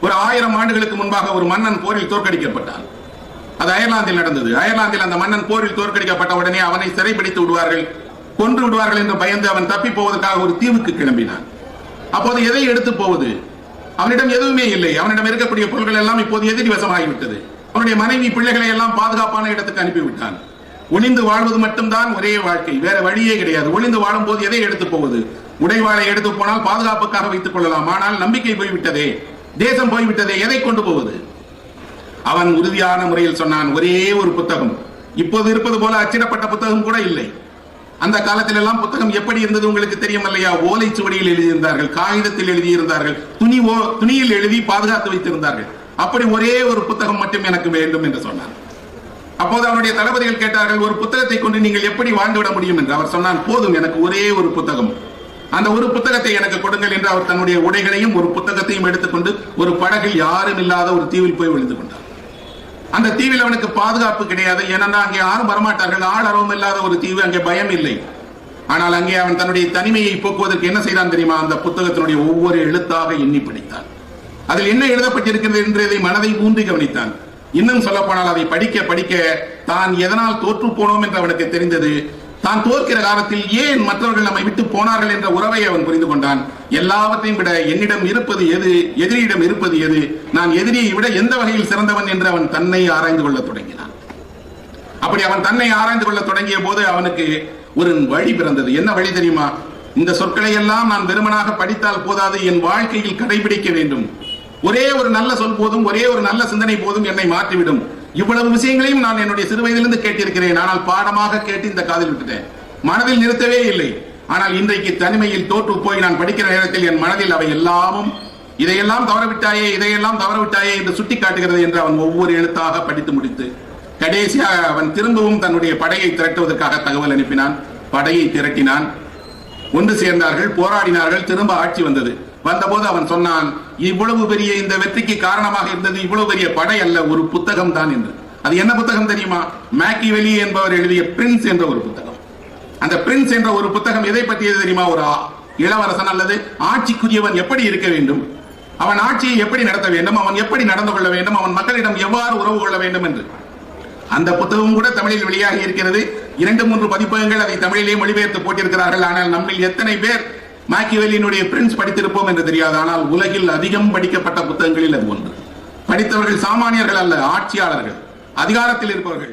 ஒரு 1000 ஆண்டுகளுக்கு முன்பாக ஒரு மன்னன் போரில் தோற்கடிக்கப்பட்டான். அது அயர்லாந்தில் நடந்தது. அயர்லாந்தில் அந்த மன்னன் போரில் தோற்கடிக்கப்பட்ட உடனே அவனை சிறைப்பிடித்து விடுவார்கள், கொன்று விடுவார்கள் என்று பயந்து அவன் தப்பி போவதற்காக ஒரு தீவுக்கு கிளம்பினான். அப்போது எதை எடுத்து போவது? அவனிடம் எதுவுமே இல்லை. அவனிடம் இருக்கக்கூடிய பொருட்கள் எல்லாம் இப்போது எதிரி வசமாகிவிட்டது. அவனுடைய மனைவி பிள்ளைகளை எல்லாம் பாதுகாப்பான இடத்துக்கு அனுப்பிவிட்டான். ஒளிந்து வாழ்வது மட்டும்தான் ஒரே வாழ்க்கை, வேற வழியே கிடையாது. ஒளிந்து வாழும் போது எதை எடுத்து போவது? உடைவாளை எடுத்து போனால் பாதுகாப்புக்காக வைத்துக் கொள்ளலாம். ஆனால் நம்பிக்கை போய்விட்டதே, தேசம் போய்விட்டதே, எதை கொண்டு போவது? அவன் உறுதியான முறையில் சொன்னான், ஒரே ஒரு புத்தகம். இப்போது இருப்பது போல அச்சிடப்பட்ட புத்தகம் கூட இல்லை. அந்த காலத்தில் எல்லாம் புத்தகம் எப்படி இருந்தது உங்களுக்கு தெரியும் இல்லையா? ஓலைச்சுவடியில் எழுதியிருந்தார்கள், காகிதத்தில் எழுதியிருந்தார்கள், துணியில் எழுதி பாதுகாத்து வைத்திருந்தார்கள். அப்படி ஒரே ஒரு புத்தகம் மட்டும் எனக்கு வேண்டும் என்று சொன்னான். அப்போது அவனுடைய தளபதிகள் கேட்டார்கள், ஒரு புத்தகத்தை கொண்டு நீங்கள் எப்படி வாழ்ந்துவிட முடியும் என்று. அவர் சொன்னான், போதும், எனக்கு ஒரே ஒரு புத்தகம், அந்த ஒரு புத்தகத்தை எனக்கு கொடுங்கள் என்று அவர் தன்னுடைய உடைகளையும் ஒரு புத்தகத்தையும் எடுத்துக்கொண்டு ஒரு படகில் யாரும் இல்லாத ஒரு தீவில் போய் விழுந்து கொண்டார். அந்த தீவில் அவனுக்கு பாதுகாப்பு கிடையாது. ஏனென்றால் அங்கே யாரும் வரமாட்டார்கள், ஆளரவும் இல்லாத ஒரு தீவு, அங்கே பயம் இல்லை. ஆனால் அங்கே அவன் தன்னுடைய தனிமையை போக்குவதற்கு என்ன செய்தான் தெரியுமா? அந்த புத்தகத்தினுடைய ஒவ்வொரு எழுத்தாக எண்ணி படித்தான். அதில் என்ன எழுதப்பட்டிருக்கிறது என்றதை மனதை ஊன்றி கவனித்தான். இன்னும் சொல்ல போனால் அதை படிக்க படிக்க தான் எதனால் தோற்று போனோம் என்று அவனுக்கு தெரிந்தது. தான் தோற்கிற காலத்தில் ஏன் மற்றவர்கள் நம்மை விட்டு போனார்கள் என்ற உறவை அவன் புரிந்து கொண்டான். எல்லாவற்றையும் விட என்னிடம் இருப்பது எது, எதிரியிடம் இருப்பது எது, நான் எதிரியை விட எந்த வகையில் சிறந்தவன் என்று அவன் தன்னை ஆராய்ந்து கொள்ள தொடங்கினான். அப்படி அவன் தன்னை ஆராய்ந்து கொள்ள தொடங்கிய போது அவனுக்கு ஒரு வழி பிறந்தது. என்ன வழி தெரியுமா? இந்த சொற்களை எல்லாம் நான் வெறுமனாக படித்தால் போதாது, என் வாழ்க்கையில் கடைபிடிக்க வேண்டும். ஒரே ஒரு நல்ல சொல் போதும், ஒரே ஒரு நல்ல சிந்தனை போதும் என்னை மாற்றிவிடும். இவ்வளவு விஷயங்களையும் நான் என்னுடைய சிறு வயதிலிருந்து கேட்டிருக்கிறேன். ஆனால் பாடமாக கேட்டு இந்த காதில் விட்டுட்டேன், மனதில் நிறுத்தவே இல்லை. ஆனால் இன்றைக்கு தனிமையில் தோற்று போய் நான் படிக்கிற நேரத்தில் என் மனதில் அவை எல்லாமும் இதையெல்லாம் தவறவிட்டாயே, இதையெல்லாம் தவறவிட்டாயே என்று சுட்டி காட்டுகிறது என்று அவன் ஒவ்வொரு எழுத்தாக படித்து முடித்து கடைசியாக அவன் திரும்பவும் தன்னுடைய படையை திரட்டுவதற்காக தகவல் அனுப்பினான். படையை திரட்டினான், ஒன்று சேர்ந்தார்கள், போராடினார்கள், திரும்ப ஆட்சி வந்தது. வந்தபோது அவன் சொன்னான், இவ்வளவு பெரிய இந்த வெற்றிக்கு காரணமாக இருந்தது இவ்வளவு பெரிய படை அல்ல, ஒரு புத்தகம் தான் என்று. அது என்ன புத்தகம் தெரியுமா? மேக்கிவெலி என்பவர் எழுதிய பிரின்ஸ் என்ற ஒரு புத்தகம். அந்த பிரின்ஸ் என்ற ஒரு புத்தகம் எதை பற்றியது தெரியுமா? ஒரு இளவரசன் அல்லது ஆட்சிக்குரியவன் எப்படி இருக்க வேண்டும், அவன் ஆட்சியை எப்படி நடத்த வேண்டும், அவன் எப்படி நடந்து கொள்ள வேண்டும், அவன் மக்களிடம் எவ்வாறு உறவு கொள்ள வேண்டும் என்று. அந்த புத்தகம் கூட தமிழில் வெளியாகி இருக்கிறது. 2-3 பதிப்பகங்கள் அதை தமிழிலே மொழிபெயர்த்து போட்டிருக்கிறார்கள். ஆனால் நம்மில் எத்தனை பேர் மேக்கிவெலியினுடைய பிரின்ஸ் படித்திருப்போம் என்று தெரியாது. ஆனால் உலகில் அதிகம் படிக்கப்பட்ட புத்தகங்களில் அது ஒன்று. படித்தவர்கள் சாமானியர்கள் அல்ல, ஆட்சியாளர்கள், அதிகாரத்தில் இருப்பவர்கள்.